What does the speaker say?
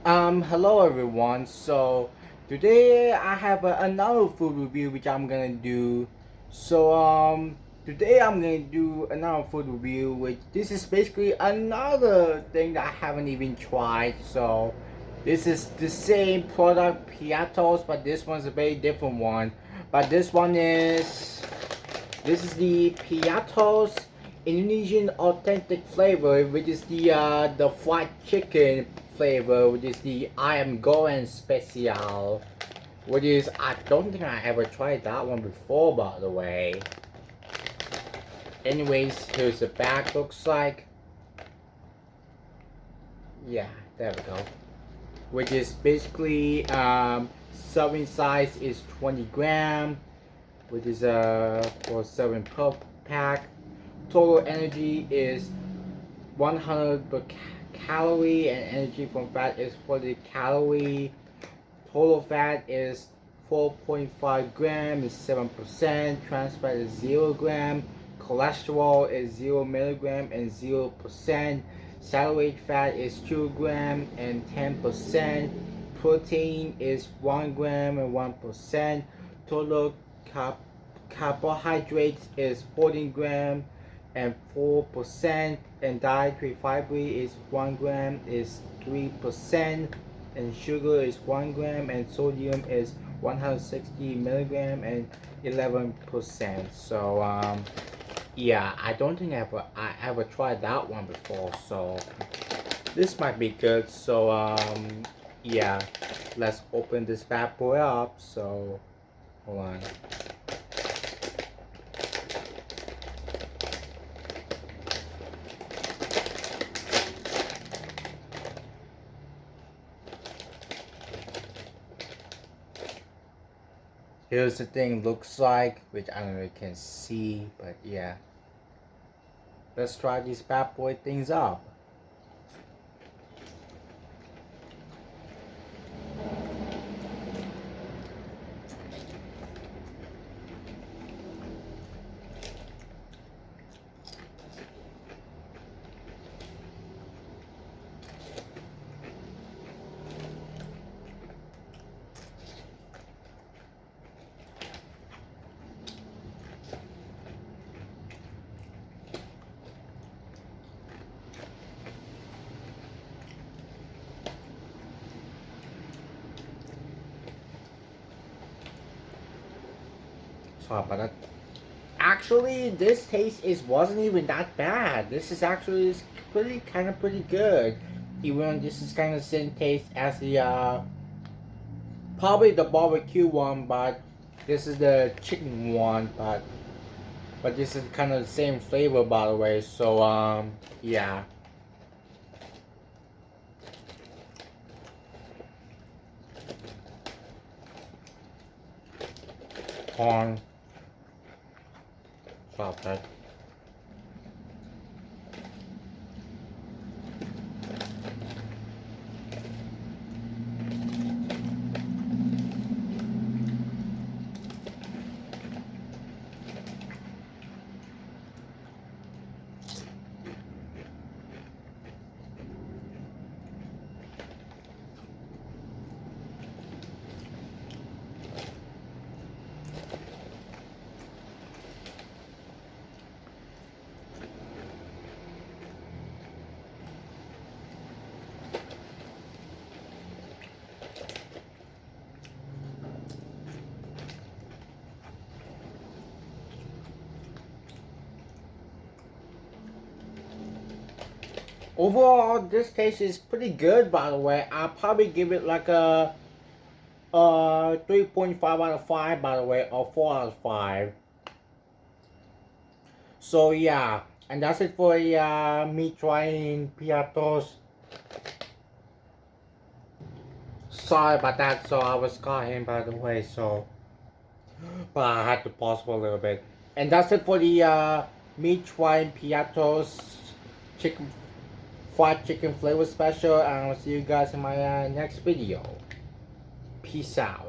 Hello everyone. So today I have another food review which I'm gonna do. So today I'm gonna do another food review which this is basically another thing that I haven't even tried. So this is the same product Piattos, but this one's a very different one. But this is the Piattos Indonesian authentic flavor, which is the fried chicken flavor, which is the I am Goan special, which is I don't think I ever tried that one before, by the way. Anyways, here's the bag looks like. Yeah, there we go. Which is basically serving size is 20 gram, which is for serving per pack. Total energy is 100 per calorie, and energy from fat is 40 calorie. Total fat is 4.5 gram, is 7%. Trans fat is 0 gram. Cholesterol is 0 milligram and 0%. Saturated fat is 2 gram and 10%. Protein is 1 gram and 1%. Total carbohydrates is 14 gram and 4%, and dietary fiber is 1 gram is 3%, and sugar is 1 gram, and sodium is 160 milligram and 11%. So yeah, I don't think I ever tried that one before, so this might be good. So yeah, let's open this bad boy up. So hold on. Here's the thing looks like, which I don't know if you can see, but yeah. Let's try these bad boy things up. Sorry about that. Actually, this taste wasn't even that bad. This is actually pretty good. Even this is kind of the same taste as the probably the barbecue one, but this is the chicken one, but this is kind of the same flavor, by the way. So yeah. Corn. Sorry about that. Overall, this taste is pretty good, by the way. I'll probably give it like a 3.5 out of 5, by the way, or 4 out of 5. So yeah, and that's it for me trying Piattos. Sorry about that. So I was caught by the way. So, but I had to pause for a little bit. And that's it for the me trying Piattos chicken fried chicken flavor special. And I'll see you guys in my next video. Peace out.